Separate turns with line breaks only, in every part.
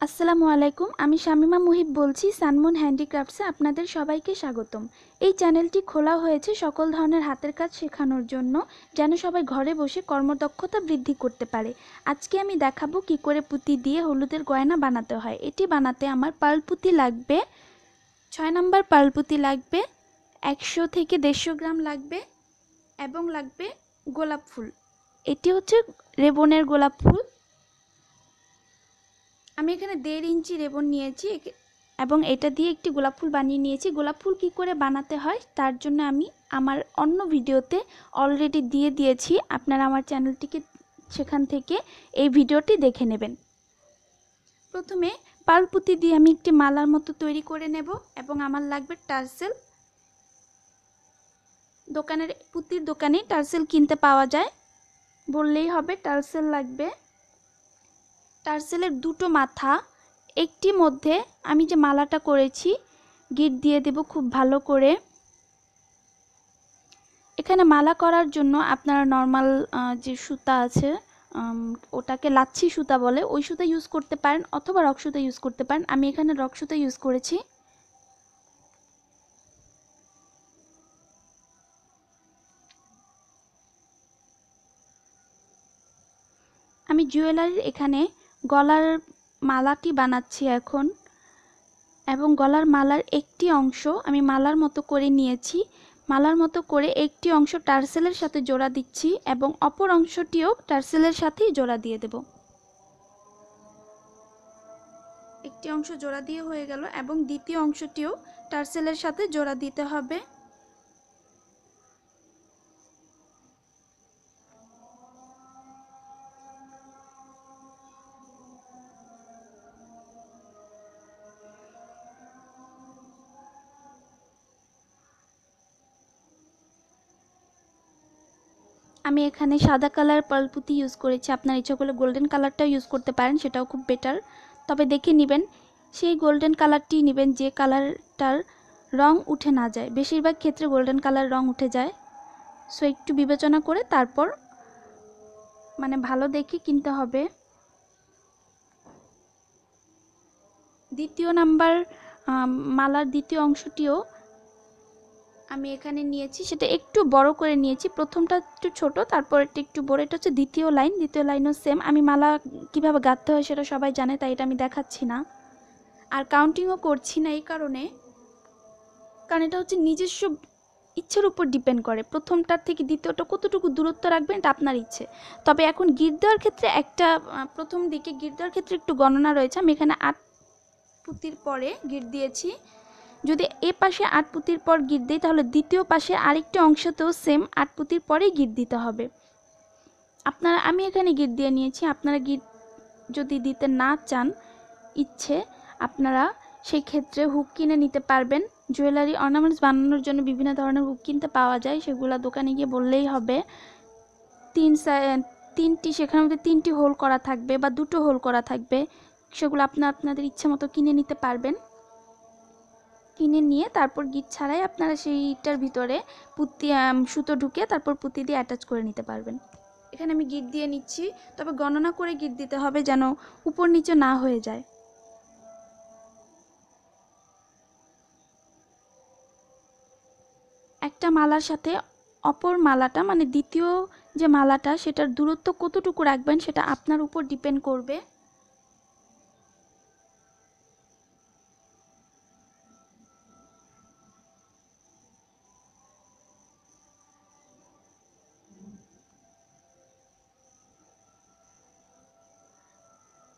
আসসালামু আলাইকুম। আমি শামিমা মুহিব বলছি সানমুন হ্যান্ডিক্রাফটসে আপনাদের সবাইকে স্বাগতম। এই চ্যানেলটি খোলা হয়েছে সকল ধরনের হাতের কাজ শেখানোর জন্য, যেন সবাই ঘরে বসে কর্মদক্ষতা বৃদ্ধি করতে পারে। আজকে আমি দেখাবো কি করে পুঁতি দিয়ে হলুদের গয়না বানাতে হয়। এটি বানাতে আমার পার্ল পুঁতি লাগবে 6 নম্বর পার্ল পুঁতি লাগবে, 100 থেকে 150 গ্রাম লাগবে এবং লাগবে গোলাপ ফুল। এটি হচ্ছে রেবনের গোলাপ ফুল। আমি এখানে 1.5 ইঞ্চি রেবন নিয়েছি এবং এটা দিয়ে একটি গোলাপ ফুল বানিয়ে নিয়েছি। গোলাপ ফুল কী করে বানাতে হয় তার জন্য আমি আমার অন্য ভিডিওতে অলরেডি দিয়ে দিয়েছি, আপনারা আমার চ্যানেলটিকে সেখান থেকে এই ভিডিওটি দেখে নেবেন। প্রথমে পার্ল পুঁতি দিয়ে আমি একটি মালার মতো তৈরি করে নেব এবং আমার লাগবে টার্সেল। পুঁতির দোকানে টার্সেল কিনতে পাওয়া যায়, বললেই হবে টার্সেল লাগবে। টার্সেলের দুটো মাথা, একটি মধ্যে আমি যে মালাটা করেছি গিট দিয়ে দেব খুব ভালো করে। এখানে মালা করার জন্য আপনারা নর্মাল যে সুতা আছে ওটাকে লাচ্ছি সুতা বলে, ওই সুতা ইউজ করতে পারেন অথবা রক সুতা ইউজ করতে পারেন। আমি এখানে রক সুতা ইউজ করেছি। আমি জুয়েলারির এখানে গলার মালাটি বানাচ্ছি এখন, এবং গলার মালার একটি অংশ আমি মালার মতো করে নিয়েছি। মালার মতো করে একটি অংশ টার্সেলের সাথে জোড়া দিচ্ছি এবং অপর অংশটিও টার্সেলের সাথেই জোড়া দিয়ে দেব। একটি অংশ জোড়া দিয়ে হয়ে গেল এবং দ্বিতীয় অংশটিও টার্সেলের সাথে জোড়া দিতে হবে। আমি এখানে সাদা কালার পার্ল পুঁতি ইউজ করেছি, আপনার ইচ্ছা করলে গোল্ডেন কালারটাও ইউজ করতে পারেন, সেটাও খুব বেটার। তবে দেখে নেবেন সেই গোল্ডেন কালারটি নেবেন যে কালারটার রং উঠে না যায়। বেশিরভাগ ক্ষেত্রে গোল্ডেন কালার রং উঠে যায়, সো একটু বিবেচনা করে তারপর ভালো দেখে কিনতে হবে। দ্বিতীয় নাম্বার মালার দ্বিতীয় অংশটিও আমি এখানে নিয়েছি, সেটা একটু বড় করে নিয়েছি। প্রথমটা একটু ছোট, তারপর এটা একটু বড়। এটা হচ্ছে দ্বিতীয় লাইন, দ্বিতীয় লাইনও সেম। আমি মালা কিভাবে গাঁথতে হয় সেটা সবাই জানে, তাই এটা আমি দেখাচ্ছি না আর কাউন্টিংও করছি না, এই কারণ এটা হচ্ছে নিজস্ব ইচ্ছের উপর ডিপেন্ড করে। প্রথমটার থেকে দ্বিতীয়টা কতটুকু দূরত্ব রাখবেন এটা আপনার ইচ্ছে। তবে এখন গিট দেওয়ার ক্ষেত্রে প্রথম দিকে গিট দেওয়ার ক্ষেত্রে একটু গণনা রয়েছে। আমি এখানে 8 পুঁতির পরে গিট দিয়েছি। যদি এ পাশে 8 পুঁতির পর গিট দিই তাহলে দ্বিতীয় পাশে আরেকটি অংশতেও সেম 8 পুঁতির পরেই গিট দিতে হবে। আমি এখানে গিট দিয়ে নিয়েছি। আপনারা গিট যদি দিতে না চান ইচ্ছে, আপনারা সেই ক্ষেত্রে হুক কিনে নিতে পারবেন। জুয়েলারি অর্নামেন্টস বানানোর জন্য বিভিন্ন ধরনের হুক কিনতে পাওয়া যায়, সেগুলো দোকানে গিয়ে বললেই হবে। সেখানের মধ্যে 3টি হোল করা থাকবে বা 2টো হোল করা থাকবে, সেগুলো আপনাদের ইচ্ছে মতো কিনে নিতে পারবেন। কিনে নিয়ে তারপর গিট ছাড়াই আপনারা সেইটার ভিতরে সুতো ঢুকে তারপর পুঁতি দিয়ে অ্যাটাচ করে নিতে পারবেন। এখানে আমি গিট দিয়ে নিচ্ছি, তবে গণনা করে গিট দিতে হবে যেন উপর নিচে না হয়ে যায়। একটা মালার সাথে অপর মালাটা দ্বিতীয় যে মালাটা সেটার দূরত্ব কতটুকু রাখবেন সেটা আপনার উপর ডিপেন্ড করবে।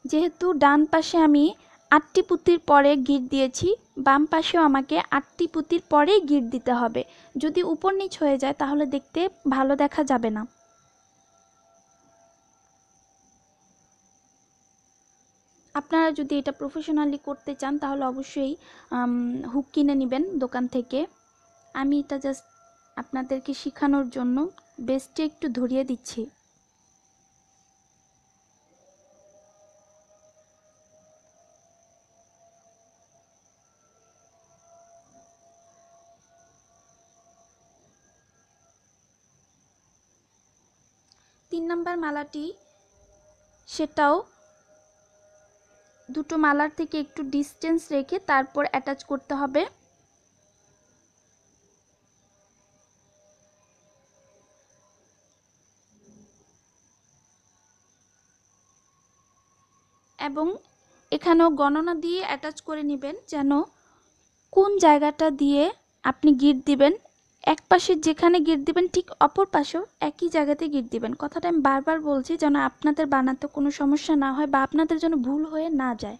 যেহেতু ডান পাশে আমি 8টি পুঁতির পরে গিট দিয়েছি, বাম পাশেও আমাকে 8টি পুঁতির পরেই গিট দিতে হবে। যদি উপর নিচ হয়ে যায় তাহলে দেখতে ভালো দেখা যাবে না। আপনারা যদি এটা প্রফেশনালি করতে চান তাহলে অবশ্যই হুক কিনে নেবেন দোকান থেকে। আমি এটা জাস্ট আপনাদেরকে শেখানোর জন্য বেস্টে একটু ধরিয়ে দিচ্ছি। তিন নাম্বার মালাটি, সেটাও দুটো মালার থেকে একটু ডিস্টেন্স রেখে তারপর অ্যাটাচ করতে হবে। এবং এখানেও গণনা দিয়ে অ্যাটাচ করে নেবেন যেন কোন জায়গাটা দিয়ে আপনি গিট দিবেন, এক পাশে যেখানে গিট দিবেন ঠিক অপর পাশেও একই জায়গাতে গিট দিবেন। কথাটা আমি বারবার বলছি যেন আপনাদের বানাতে কোনো সমস্যা না হয় বা আপনাদের যেন ভুল হয়ে না যায়।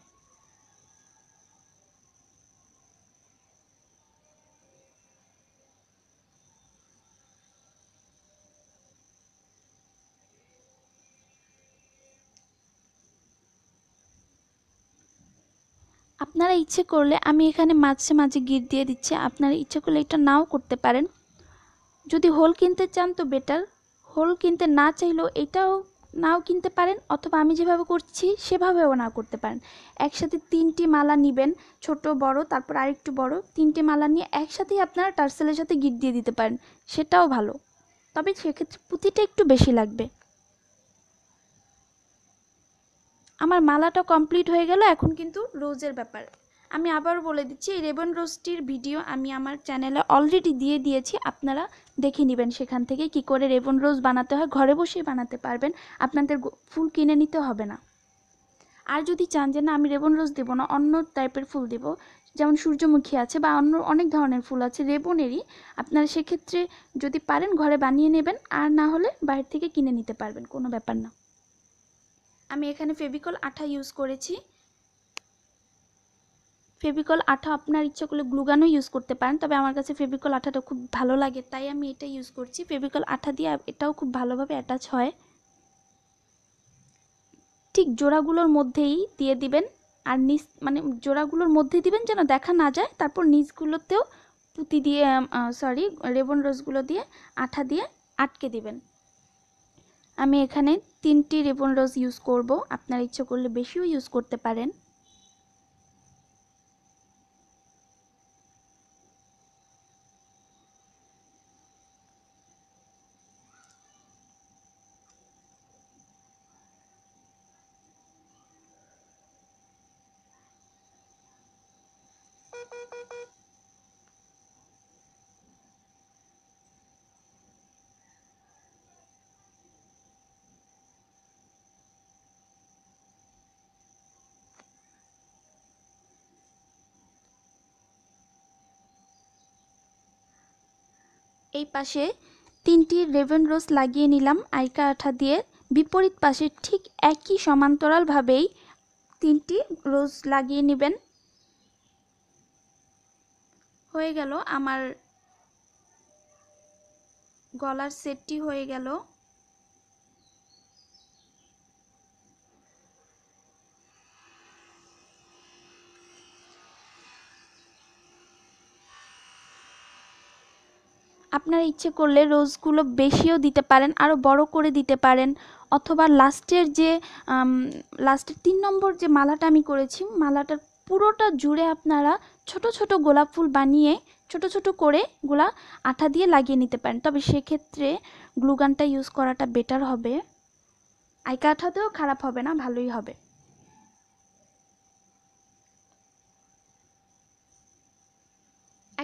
আপনারা ইচ্ছে করলে আমি এখানে মাঝে মাঝে গিট দিয়ে দিচ্ছি, আপনারা ইচ্ছে করলে এটা নাও করতে পারেন। যদি হোল কিনতে চান তো বেটার, হোল কিনতে না চাইলেও এটাও নাও কিনতে পারেন, অথবা আমি যেভাবে করছি সেভাবেও না করতে পারেন। একসাথে 3টি মালা নেবেন, ছোট বড় তারপর আরেকটু বড়, 3টে মালা নিয়ে একসাথেই আপনারা টার্সেলের সাথে গিট দিয়ে দিতে পারেন, সেটাও ভালো। তবে সেক্ষেত্রে পুঁতিটা একটু বেশি লাগবে। আমার মালাটা কমপ্লিট হয়ে গেল। এখন কিন্তু রোজের ব্যাপার। আমি আবারও বলে দিচ্ছি, এই রেবন রোজটির ভিডিও আমি আমার চ্যানেলে অলরেডি দিয়ে দিয়েছি, আপনারা দেখে নেবেন সেখান থেকে কি করে রেবন রোজ বানাতে হয়। ঘরে বসেই বানাতে পারবেন, আপনাদের ফুল কিনে নিতে হবে না। আর যদি চান যে না আমি রেবন রোজ দেবো না, অন্য টাইপের ফুল দেব, যেমন সূর্যমুখী আছে বা অন্য অনেক ধরনের ফুল আছে রেবনেরই, আপনারা সেক্ষেত্রে যদি পারেন ঘরে বানিয়ে নেবেন, আর না হলে বাইরে থেকে কিনে নিতে পারবেন, কোনো ব্যাপার না। আমি এখানে ফেভিকল আঠা ইউজ করেছি। ফেভিকল আঠা আপনার ইচ্ছা করলে গ্লুগানও ইউজ করতে পারেন, তবে আমার কাছে ফেভিকল আঠাটা খুব ভালো লাগে তাই আমি এটা ইউজ করছি। ফেভিকল আঠা দিয়ে এটাও খুব ভালোভাবে অ্যাটাচ হয়। ঠিক জোড়াগুলোর মধ্যেই দিয়ে দিবেন, আর নিচ মানে জোড়াগুলোর মধ্যেই দিবেন যেন দেখা না যায়। তারপর নিচগুলোতেও পুঁতি দিয়ে রেবন রোজগুলো দিয়ে আঠা দিয়ে আটকে দিবেন। আমি এখানে 3টি রেবন রোজ ইউজ করব, আপনার ইচ্ছে করলে বেশিও ইউজ করতে পারেন। এই পাশে 3টি রেবন রোজ লাগিয়ে নিলাম আইকা আঠা দিয়ে। বিপরীত পাশে ঠিক একই সমান্তরালভাবেই 3টি রোজ লাগিয়ে নেবেন। হয়ে গেল আমার গলার সেটটি হয়ে গেল। আপনারা ইচ্ছে করলে রোজগুলো বেশিও দিতে পারেন, আরও বড় করে দিতে পারেন, অথবা লাস্টের 3 নম্বর যে মালাটা আমি করেছি মালাটার পুরোটা জুড়ে আপনারা ছোট ছোট গোলাপ ফুল বানিয়ে ছোট ছোট করে গুলা আঠা দিয়ে লাগিয়ে নিতে পারেন। তবে সেক্ষেত্রে গ্লুগানটা ইউজ করাটা বেটার হবে, আইকা আঠাতেও খারাপ হবে না, ভালোই হবে।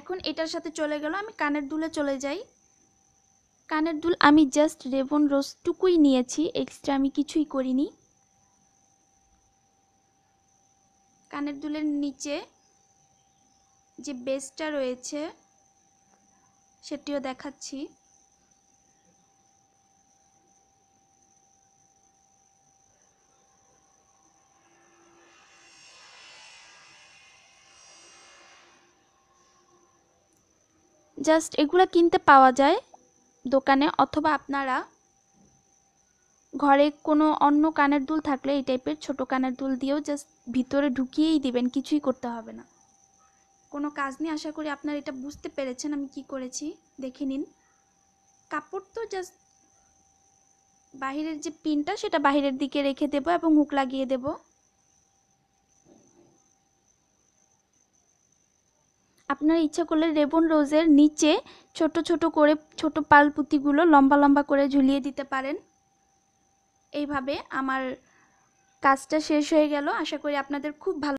এখন এটার সাথে চলে গেল, আমি কানের দুলে চলে যাই। কানের দুল আমি জাস্ট রেবন রোজটুকুই নিয়েছি, এক্সট্রা আমি কিছুই করিনি। কানের দুলের নিচে যে বেসটা রয়েছে সেটিও দেখাচ্ছি। জাস্ট এগুলা কিনতে পাওয়া যায় দোকানে, অথবা আপনারা ঘরে কোনো অন্য কানের দুল থাকলে এই টাইপের ছোট কানের দুল দিয়েও জাস্ট ভিতরে ঢুকিয়েই দিবেন, কিছুই করতে হবে না, কোনো কাজ নেই। আশা করি আপনারা এটা বুঝতে পেরেছেন আমি কি করেছি, দেখে নিন। কাপড় তো জাস্ট বাহিরের যে পিনটা সেটা বাহিরের দিকে রেখে দেব এবং হুক লাগিয়ে দেব। আপনার ইচ্ছা করলে রেবন রোজের নিচে ছোট ছোট করে ছোট পাল পুঁতিগুলো লম্বা লম্বা করে ঝুলিয়ে দিতে পারেন। এইভাবে আমার কাজটা শেষ হয়ে গেল। আশা করি আপনাদের খুব ভালো